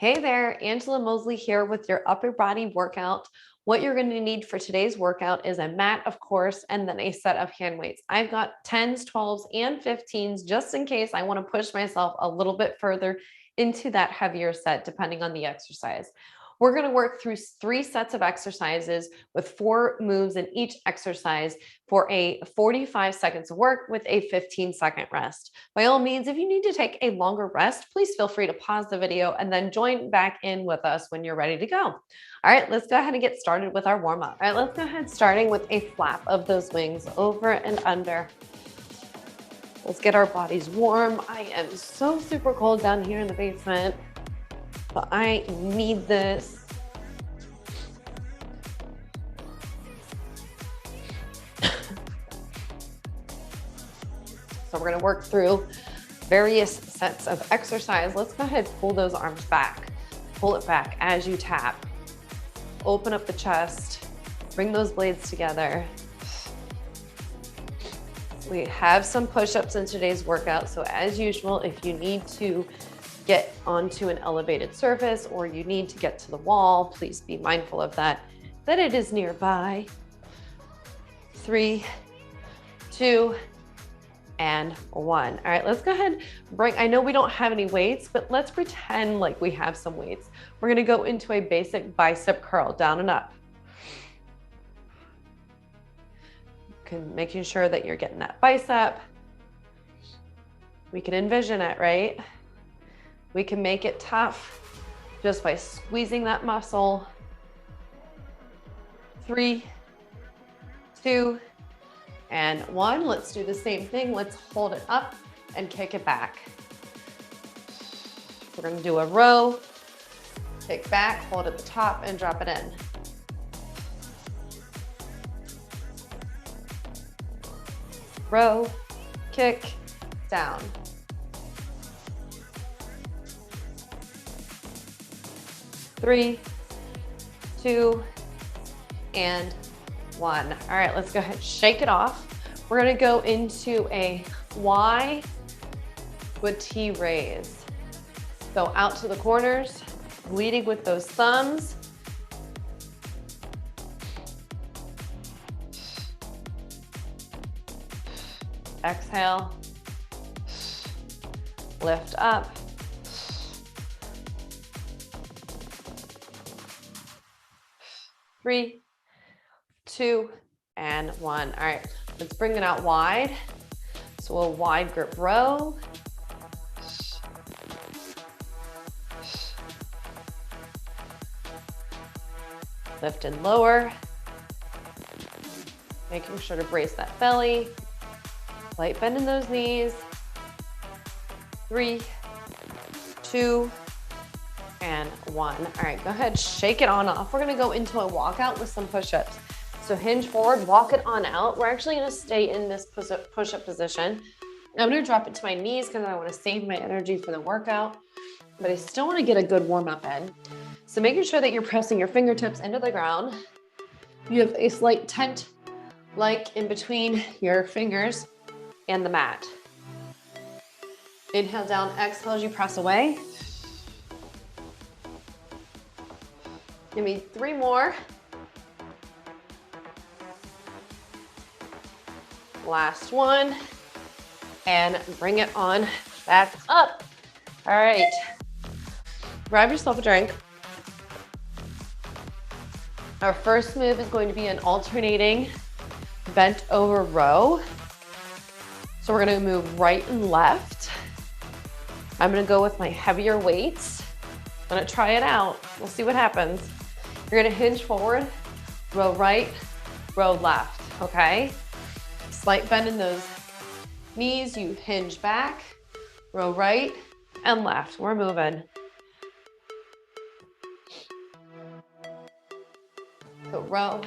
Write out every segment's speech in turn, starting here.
Hey there, Angela Mosley here with your upper body workout. What you're going to need for today's workout is a mat, of course, and then a set of hand weights. I've got 10s, 12s, and 15s just in case I want to push myself a little bit further into that heavier set, depending on the exercise. We're going to work through 3 sets of exercises with 4 moves in each exercise for a 45 seconds of work with a 15-second rest. By all means, if you need to take a longer rest, please feel free to pause the video and then join back in with us when you're ready to go. All right, let's go ahead and get started with our warm up. All right, let's go ahead starting with a flap of those wings over and under. Let's get our bodies warm. I am so super cold down here in the basement, but I need this. So we're gonna work through various sets of exercise. Let's go ahead and pull those arms back. Pull it back as you tap. Open up the chest, bring those blades together. We have some push-ups in today's workout, so as usual, if you need to get onto an elevated surface or you need to get to the wall, please be mindful of that it is nearby. 3, 2, and 1. All right, let's go ahead and I know we don't have any weights, but let's pretend like we have some weights. We're gonna go into a basic bicep curl, down and up. Making sure that you're getting that bicep. We can envision it, right? We can make it tough just by squeezing that muscle. 3, 2, and 1. Let's do the same thing. Let's hold it up and kick it back. We're gonna do a row, kick back, hold at the top, and drop it in. Row, kick, down. Three, 2, and 1. All right, let's go ahead and shake it off. We're gonna go into a Y with T raise. So out to the corners, leading with those thumbs. Exhale, lift up. Three, 2, and 1. All right, let's bring it out wide. So a wide grip row. Lift and lower. Making sure to brace that belly. Light bend in those knees. 3, 2, and 1. All right, go ahead, shake it on off. We're gonna go into a walkout with some push-ups. So hinge forward, walk it on out. We're actually gonna stay in this push-up position. I'm gonna drop it to my knees because I wanna save my energy for the workout, but I still wanna get a good warm-up in. So making sure that you're pressing your fingertips into the ground. You have a slight tent like in between your fingers and the mat. Inhale down, exhale as you press away. Give me 3 more. Last one. And bring it on back up. All right. Grab yourself a drink. Our first move is going to be an alternating bent over row. So we're gonna move right and left. I'm gonna go with my heavier weights. I'm gonna try it out. We'll see what happens. You're gonna hinge forward, row right, row left, okay? Slight bend in those knees, you hinge back, row right and left. We're moving. So row,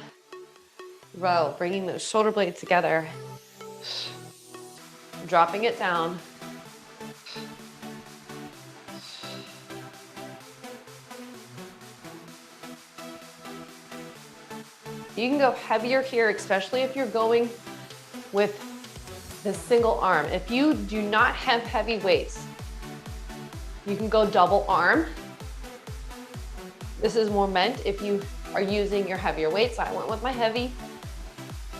row, bringing those shoulder blades together. Dropping it down. You can go heavier here, especially if you're going with the single arm. If you do not have heavy weights, you can go double arm. This is more meant if you are using your heavier weights. I went with my heavy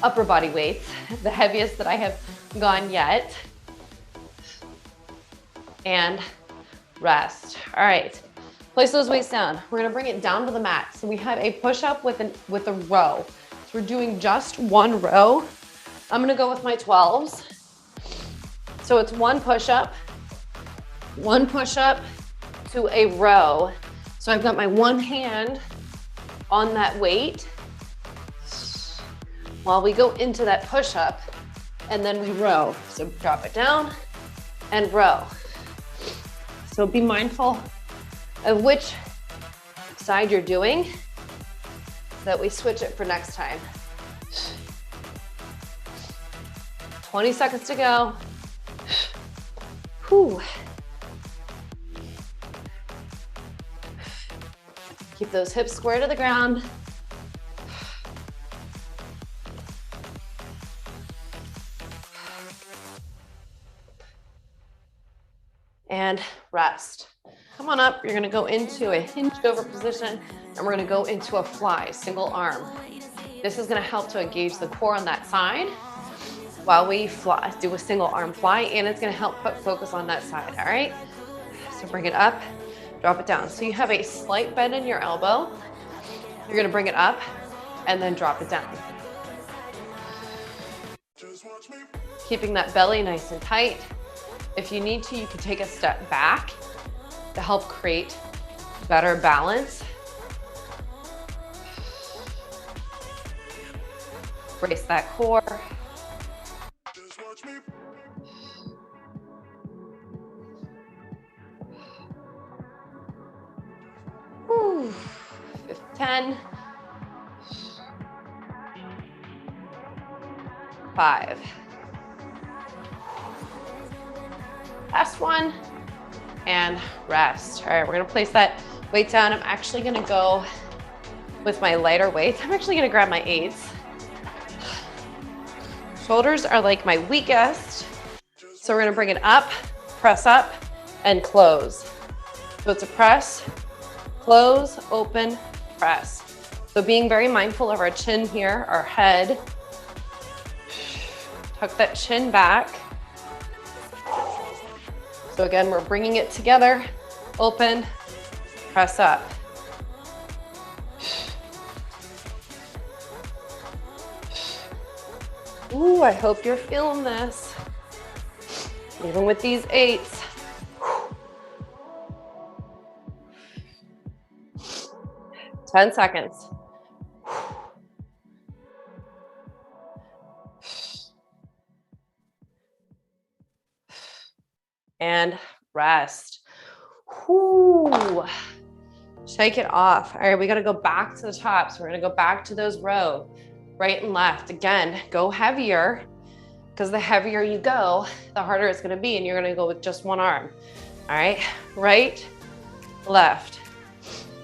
upper body weights, the heaviest that I have gone yet. And rest. All right, place those weights down. We're gonna bring it down to the mat. So we have a push-up with a row. So we're doing just one row. I'm gonna go with my 12s. So it's one push-up to a row. So I've got my one hand on that weight while we go into that push-up, and then we row. So drop it down and row. So be mindful of which side you're doing so that we switch it for next time. 20 seconds to go. Whew. Keep those hips square to the ground. And rest. Come on up, you're gonna go into a hinged over position and we're gonna go into a fly, single arm. This is gonna help to engage the core on that side while we fly, do a single arm fly, and it's gonna help put focus on that side, all right? So bring it up, drop it down. So you have a slight bend in your elbow. You're gonna bring it up and then drop it down. Keeping that belly nice and tight. If you need to, you can take a step back to help create better balance. Brace that core. Whew. 10, 5. Last one, and rest. All right, we're gonna place that weight down. I'm actually gonna go with my lighter weights. I'm actually gonna grab my 8s. Shoulders are like my weakest. So we're gonna bring it up, press up, and close. So it's a press, close, open, press. So being very mindful of our chin here, our head. Tuck that chin back. So again, we're bringing it together, open, press up. Ooh, I hope you're feeling this. Even with these 8s. 10 seconds. And rest. Whoo. Shake it off. All right, we gotta go back to the top. So we're gonna go back to those row, right and left. Again, go heavier, because the heavier you go, the harder it's gonna be, and you're gonna go with just one arm. All right, right, left.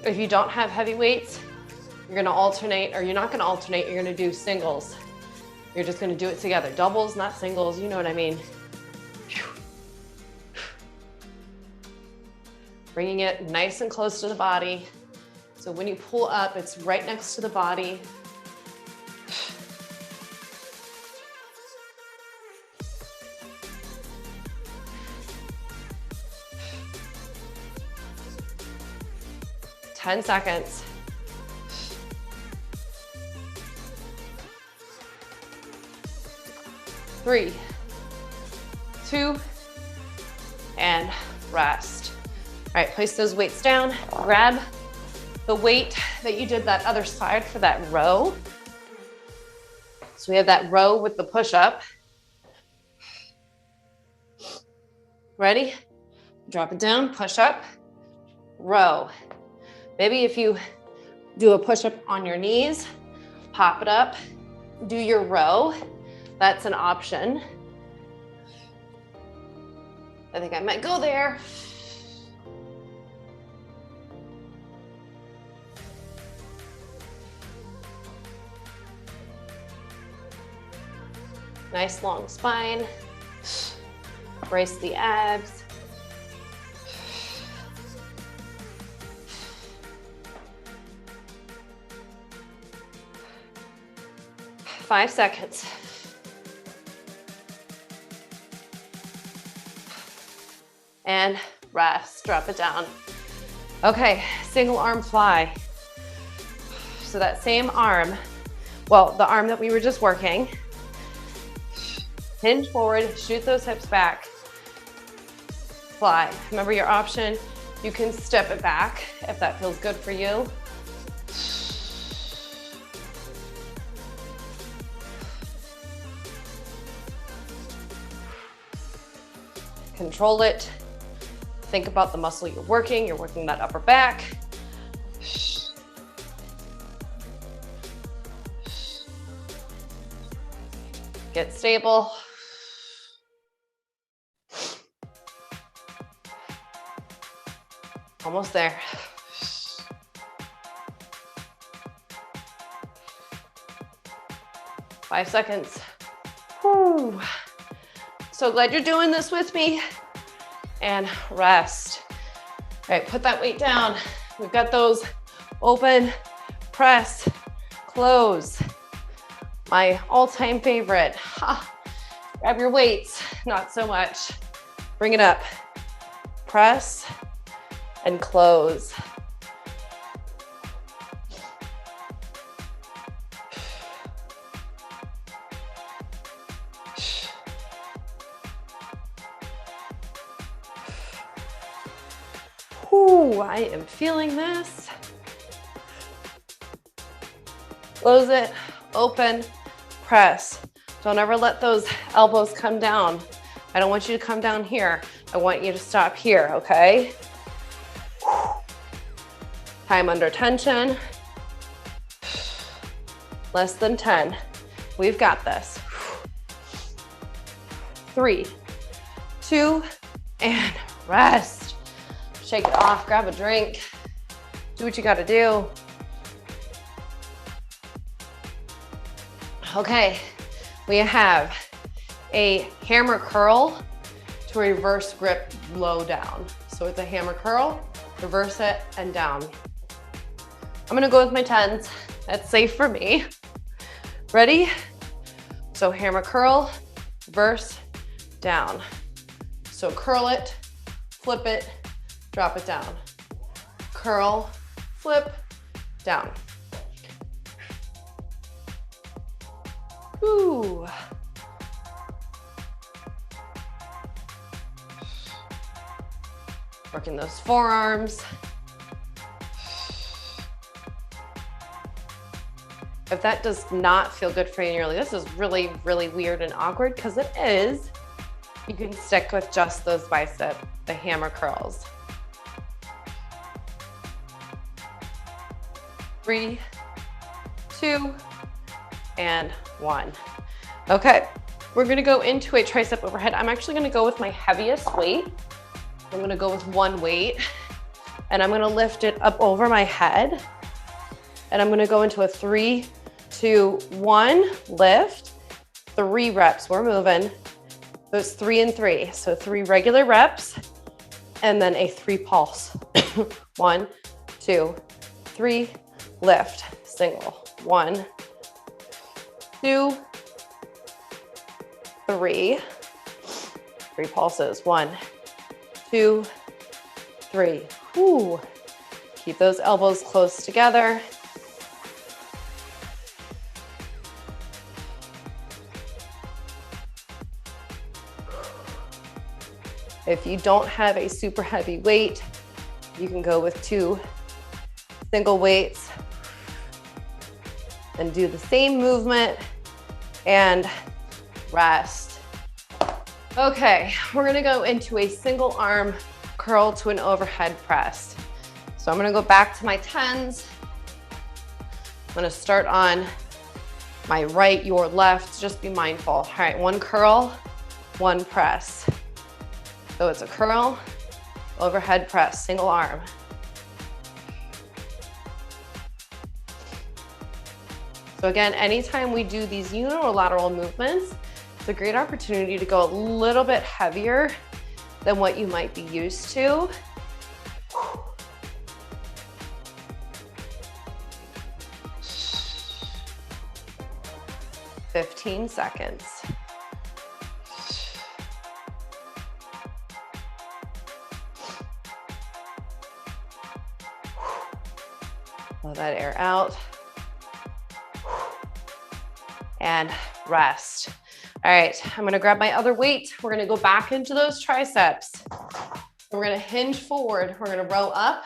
If you don't have heavy weights, you're gonna alternate, or you're not gonna alternate, you're gonna do singles. You're just gonna do it together. Doubles, not singles, you know what I mean. Bringing it nice and close to the body. So when you pull up, it's right next to the body. Ten seconds. 3, 2, and rest. All right, place those weights down. Grab the weight that you did that other side for that row. So we have that row with the push-up. Ready? Drop it down, push up, row. Maybe if you do a push-up on your knees, pop it up, do your row. That's an option. I think I might go there. Nice long spine. Brace the abs. 5 seconds. And rest, drop it down. Okay, single arm fly. So that same arm, well, the arm that we were just working, hinge forward, shoot those hips back, fly. Remember your option, you can step it back if that feels good for you. Control it. Think about the muscle you're working that upper back. Get stable. Almost there. Five seconds. Whew. So glad you're doing this with me. And rest. All right, put that weight down. We've got those open, press, close. My all-time favorite. Ha. Grab your weights, not so much. Bring it up. Press and close. Ooh, I am feeling this. Close it, open, press. Don't ever let those elbows come down. I don't want you to come down here. I want you to stop here, okay? Time under tension. Less than 10. We've got this. 3, 2, and rest. Shake it off, grab a drink, do what you gotta do. Okay, we have a hammer curl to reverse grip low down. So it's a hammer curl, reverse it, and down. I'm gonna go with my 10s. That's safe for me. Ready? So hammer curl, reverse, down. So curl it, flip it, drop it down. Curl, flip, down. Ooh. Working those forearms. If that does not feel good for you and you're like, this is really, really weird and awkward, because it is, you can stick with just those bicep, the hammer curls. 3, 2, and 1. Okay, we're gonna go into a tricep overhead. I'm actually gonna go with my heaviest weight. I'm gonna go with one weight, and I'm gonna lift it up over my head, and I'm gonna go into a 3, 2, 1, lift, 3 reps, we're moving. Those 3 and 3, so 3 regular reps, and then a 3 pulse. 1, 2, 3, lift, single. 1, 2, 3. 3 pulses. 1, 2, 3. Whew. Keep those elbows close together. If you don't have a super heavy weight, you can go with 2 single weights and do the same movement and rest. Okay, we're gonna go into a single arm curl to an overhead press. So I'm gonna go back to my 10s. I'm gonna start on my right, your left, just be mindful. All right, 1 curl, 1 press. So it's a curl, overhead press, single arm. So again, anytime we do these unilateral movements, it's a great opportunity to go a little bit heavier than what you might be used to. 15 seconds. Blow that air out. And rest. All right, I'm gonna grab my other weight. We're gonna go back into those triceps. We're gonna hinge forward. We're gonna row up,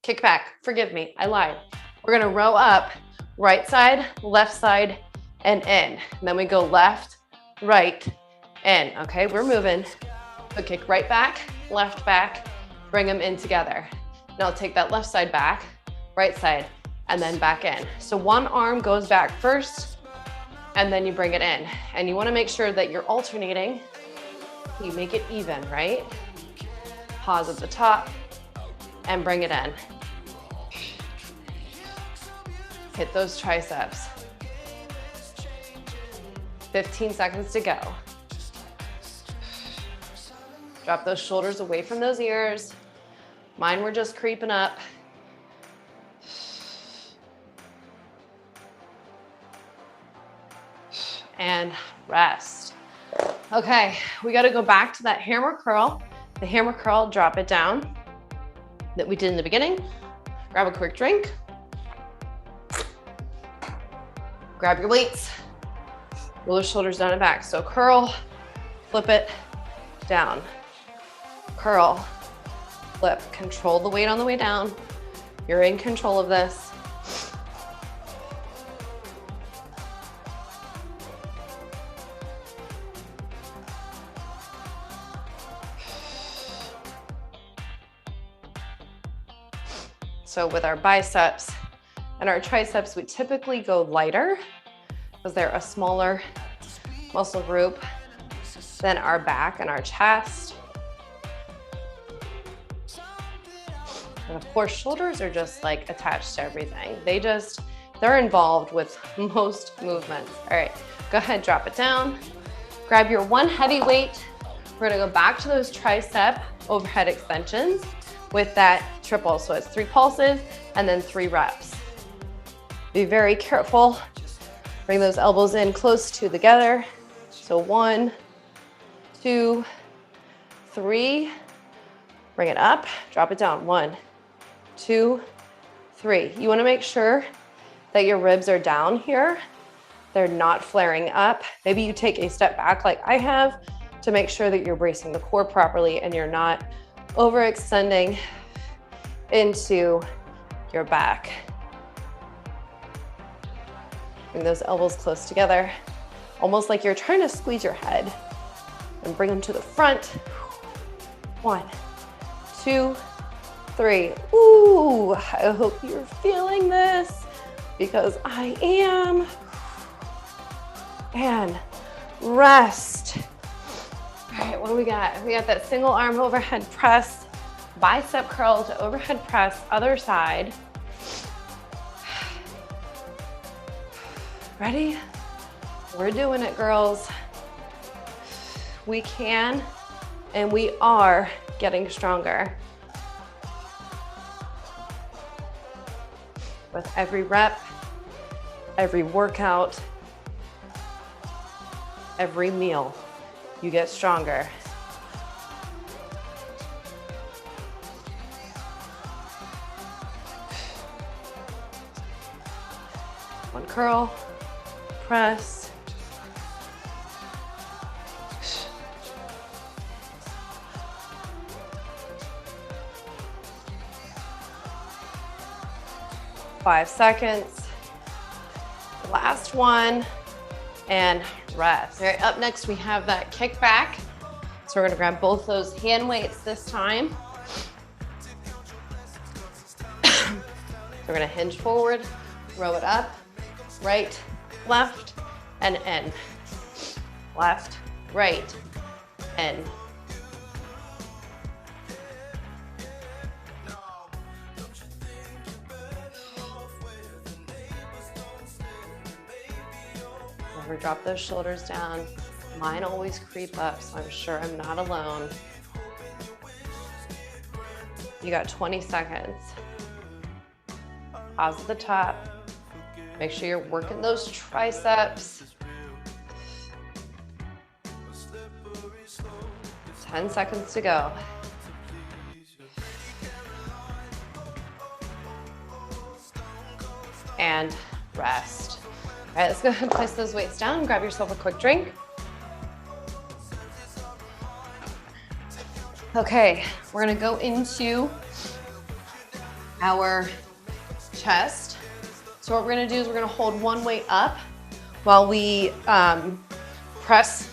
kick back. Forgive me, I lied. We're gonna row up, right side, left side, and in. And then we go left, right, in. Okay, we're moving. So kick right back, bring them in together. Now take that left side back, right side, and then back in. So one arm goes back first, and then you bring it in. And you wanna make sure that you're alternating. You make it even, right? Pause at the top and bring it in. Hit those triceps. 15 seconds to go. Drop those shoulders away from those ears. Mine were just creeping up. And rest. Okay, we gotta go back to that hammer curl. The hammer curl, drop it down that we did in the beginning. Grab a quick drink. Grab your weights. Roll the shoulders down and back. So curl, flip it, down. Curl, flip. Control the weight on the way down. You're in control of this. So with our biceps and our triceps, we typically go lighter because they're a smaller muscle group than our back and our chest. And of course, shoulders are just like attached to everything. They're involved with most movements. All right, go ahead, drop it down. Grab your one heavy weight. We're gonna go back to those tricep overhead extensions with that triple. So it's 3 pulses and then 3 reps. Be very careful. Bring those elbows in close together. So 1, 2, 3. Bring it up, drop it down. 1, 2, 3. You wanna make sure that your ribs are down here. They're not flaring up. Maybe you take a step back like I have to make sure that you're bracing the core properly and you're not overextending into your back. Bring those elbows close together, almost like you're trying to squeeze your head, and bring them to the front. 1, 2, 3. Ooh, I hope you're feeling this because I am. And rest. All right, what do we got? We got that single arm overhead press, bicep curl to overhead press, other side. Ready? We're doing it, girls. We can, and we are getting stronger. With every rep, every workout, every meal, you get stronger. One curl, press. Five seconds. Last one, and rest. All right, up next we have that kick back. So we're gonna grab both those hand weights this time. We're gonna hinge forward, row it up, right, left, and in. Left, right, in. Never drop those shoulders down. Mine always creep up, so I'm sure I'm not alone. You got 20 seconds. Pause at the top. Make sure you're working those triceps. 10 seconds to go. And rest. All right, let's go ahead and place those weights down and grab yourself a quick drink. Okay, we're gonna go into our chest. So what we're gonna do is we're gonna hold one weight up while we press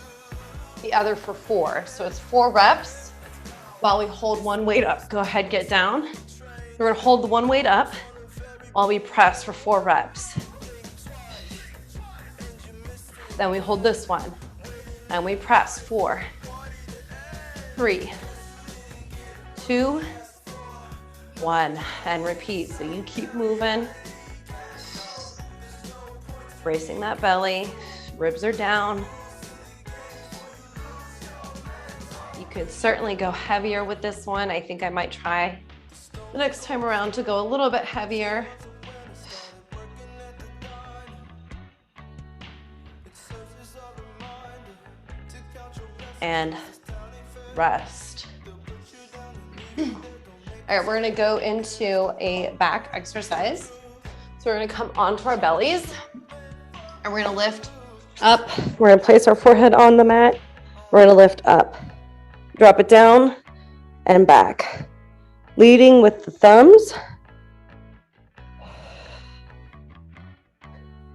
the other for 4. So it's 4 reps while we hold one weight up. Go ahead, get down. We're gonna hold the one weight up while we press for 4 reps. Then we hold this one and we press 4, 3, 2, 1, and repeat. So you keep moving, bracing that belly, ribs are down. You could certainly go heavier with this one. I think I might try the next time around to go a little bit heavier. And rest. All right, we're gonna go into a back exercise. So we're gonna come onto our bellies and we're gonna lift up. We're gonna place our forehead on the mat. We're gonna lift up, drop it down and back. Leading with the thumbs.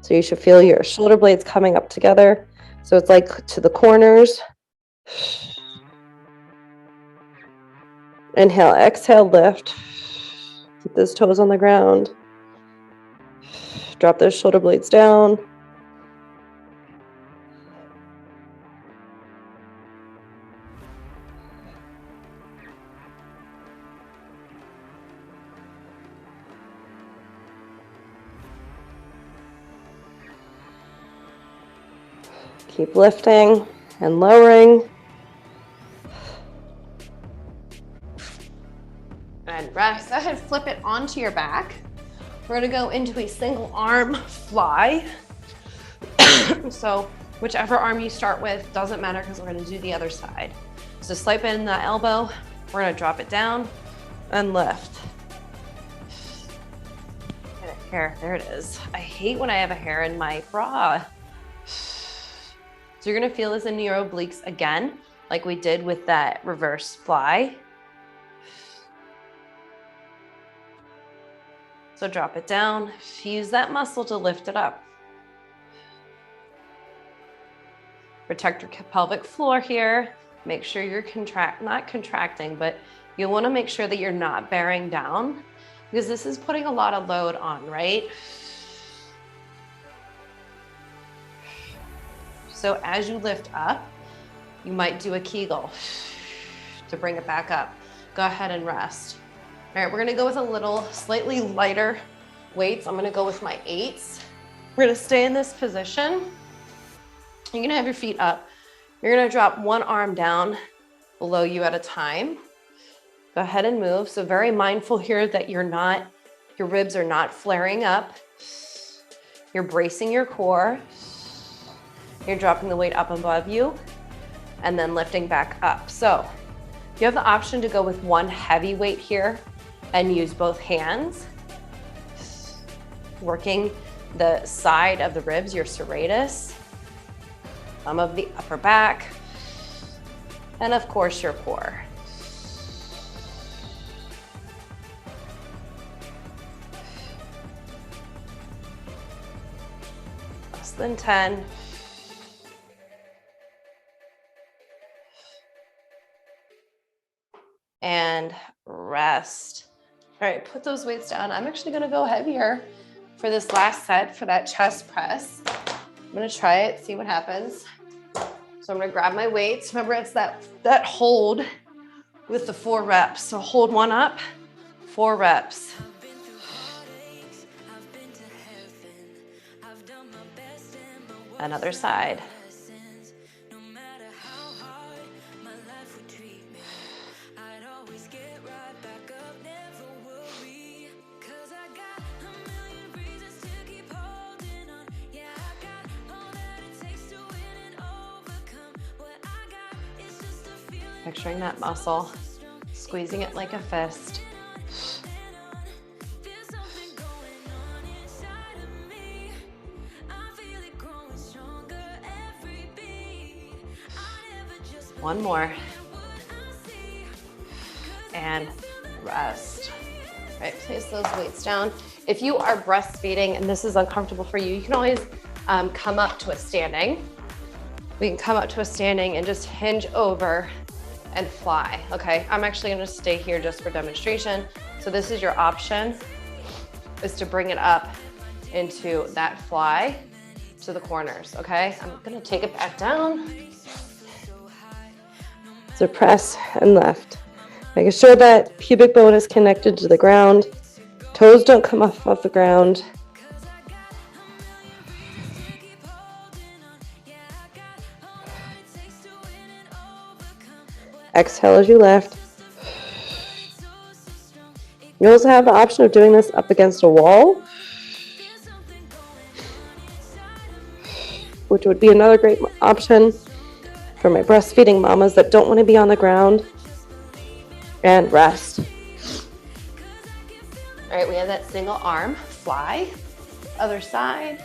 So you should feel your shoulder blades coming up together. So it's like to the corners. Inhale, exhale, lift. Keep those toes on the ground. Drop those shoulder blades down. Keep lifting and lowering. And rest. Go ahead, flip it onto your back. We're gonna go into a single arm fly. So whichever arm you start with, doesn't matter because we're gonna do the other side. So slight bend in the elbow. We're gonna drop it down and lift. Get a hair, there it is. I hate when I have a hair in my bra. So you're gonna feel this in your obliques again, like we did with that reverse fly. So drop it down, use that muscle to lift it up. Protect your pelvic floor here. Make sure you're not contracting, but you'll wanna make sure that you're not bearing down because this is putting a lot of load on, right? So as you lift up, you might do a Kegel to bring it back up. Go ahead and rest. All right, we're gonna go with a little slightly lighter weights. I'm gonna go with my 8s. We're gonna stay in this position. You're gonna have your feet up. You're gonna drop one arm down below you at a time. Go ahead and move. So very mindful here that your ribs are not flaring up. You're bracing your core. You're dropping the weight up above you and then lifting back up. So you have the option to go with one heavy weight here and use both hands, working the side of the ribs, your serratus, some of the upper back, and of course your core. Less than 10. And rest. All right, put those weights down. I'm actually gonna go heavier for this last set for that chest press. I'm gonna try it, see what happens. So I'm gonna grab my weights. Remember, it's that hold with the 4 reps. So hold one up, 4 reps. Another side. Picturing that muscle, squeezing it like a fist. One more. And rest. All right, place those weights down. If you are breastfeeding and this is uncomfortable for you, you can always come up to a standing. We can come up to a standing and just hinge over and fly, okay? I'm actually gonna stay here just for demonstration. So this is your option, is to bring it up into that fly to the corners, okay? I'm gonna take it back down. So press and lift. Making sure that pubic bone is connected to the ground. Toes don't come off the ground. Exhale as you lift. You also have the option of doing this up against a wall, which would be another great option for my breastfeeding mamas that don't want to be on the ground. And rest. All right, we have that single arm fly. Other side.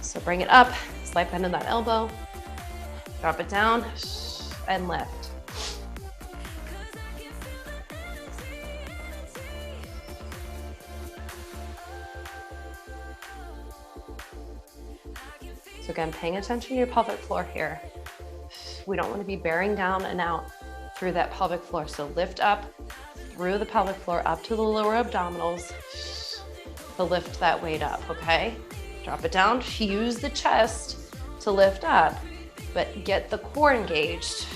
So bring it up, slight bend in that elbow, drop it down, and lift. So again, paying attention to your pelvic floor here. We don't want to be bearing down and out through that pelvic floor. So lift up through the pelvic floor up to the lower abdominals to lift that weight up, okay? Drop it down, use the chest to lift up, but get the core engaged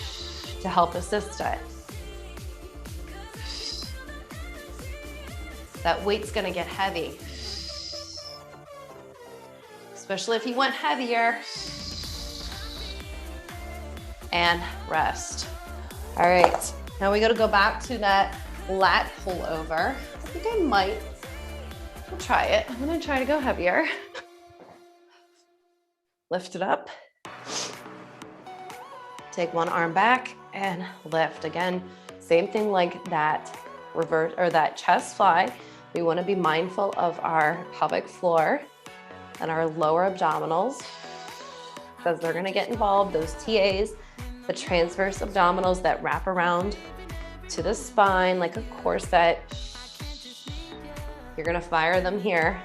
to help assist it. That weight's gonna get heavy, especially if you went heavier. And rest. All right, now we gotta go back to that lat pull over. I think I might, I'll try it. I'm gonna try to go heavier. Lift it up. Take one arm back and lift. Again, same thing like that reverse or that chest fly. We wanna be mindful of our pelvic floor and our lower abdominals because they're gonna get involved, those TAs, the transverse abdominals that wrap around to the spine like a corset. You're gonna fire them here.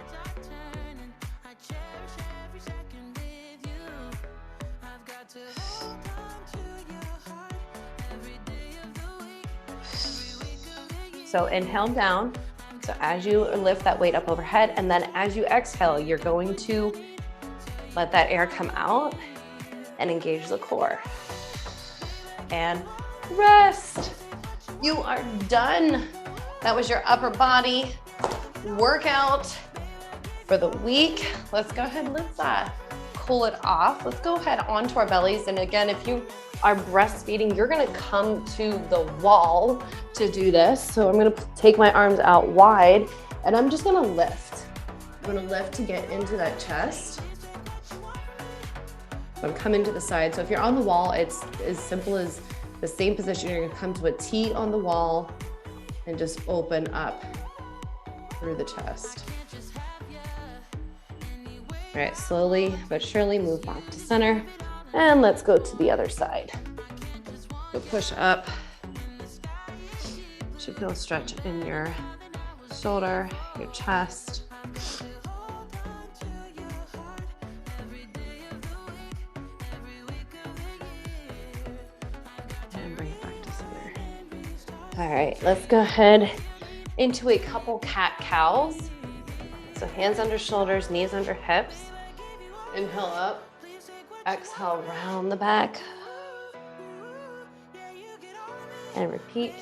So inhale down. So as you lift that weight up overhead, and then as you exhale, you're going to let that air come out and engage the core. And rest. You are done. That was your upper body workout for the week. Let's go ahead and let's cool it off. Let's go ahead onto our bellies. And again, if you are breastfeeding, you're gonna come to the wall to do this. So I'm gonna take my arms out wide and I'm just gonna lift. I'm gonna lift to get into that chest. So I'm coming to the side. So if you're on the wall, it's as simple as the same position. You're gonna come to a T on the wall and just open up through the chest. All right, slowly but surely move back to center. And let's go to the other side. So push up. Should feel a stretch in your shoulder, your chest. And bring it back to center. All right, let's go ahead into a couple cat-cows. So hands under shoulders, knees under hips. Inhale up. Exhale, round the back. And repeat.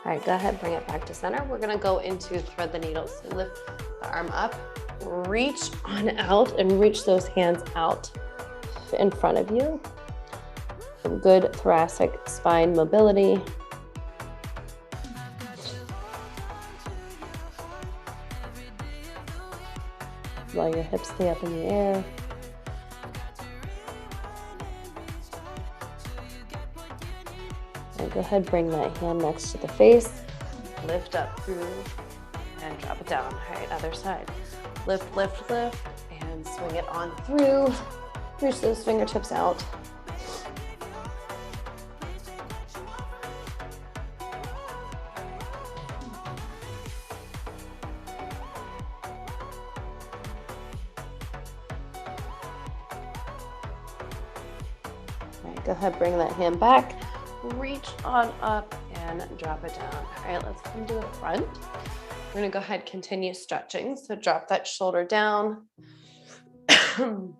All right, go ahead, bring it back to center. We're gonna go into thread the needles. So lift the arm up, reach on out and reach those hands out in front of you. Some good thoracic spine mobility. While your hips stay up in the air. And go ahead, bring that hand next to the face. Lift up through and drop it down. All right, other side. Lift, lift, lift, and swing it on through. Reach those fingertips out. All right, go ahead, bring that hand back. Reach on up and drop it down. All right, let's come to the front. We're gonna go ahead, continue stretching. So drop that shoulder down. Really,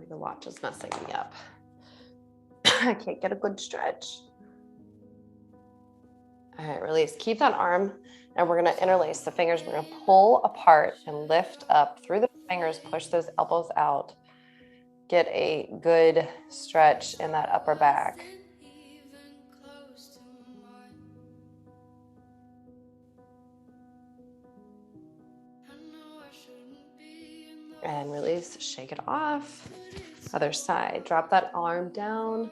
the watch is messing me up. I can't get a good stretch. All right, release. Keep that arm, and we're gonna interlace the fingers. We're gonna pull apart and lift up through the fingers, push those elbows out. Get a good stretch in that upper back. And release, shake it off. Other side, drop that arm down.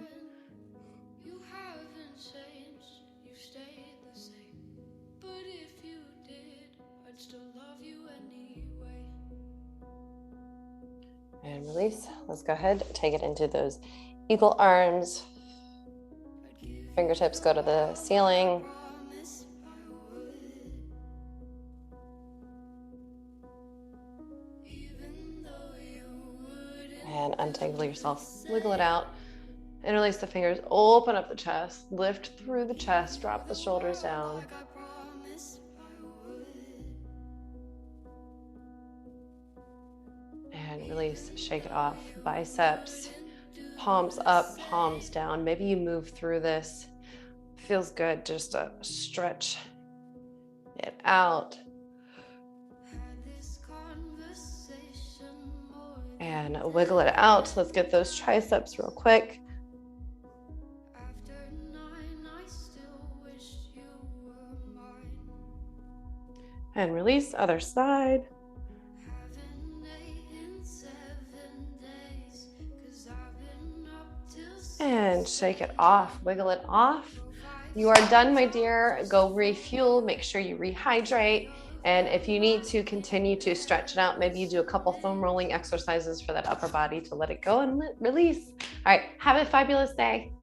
And release. Let's go ahead, take it into those eagle arms. Fingertips go to the ceiling. And untangle yourself, wiggle it out. Interlace the fingers, open up the chest, lift through the chest, drop the shoulders down. And release, shake it off. Biceps, palms up, palms down. Maybe you move through this. Feels good just to stretch it out. And wiggle it out. Let's get those triceps real quick. And release, other side. And shake it off, wiggle it off. You are done, my dear. Go refuel, make sure you rehydrate. And if you need to continue to stretch it out, maybe you do a couple foam rolling exercises for that upper body to let it go and release. All right, have a fabulous day.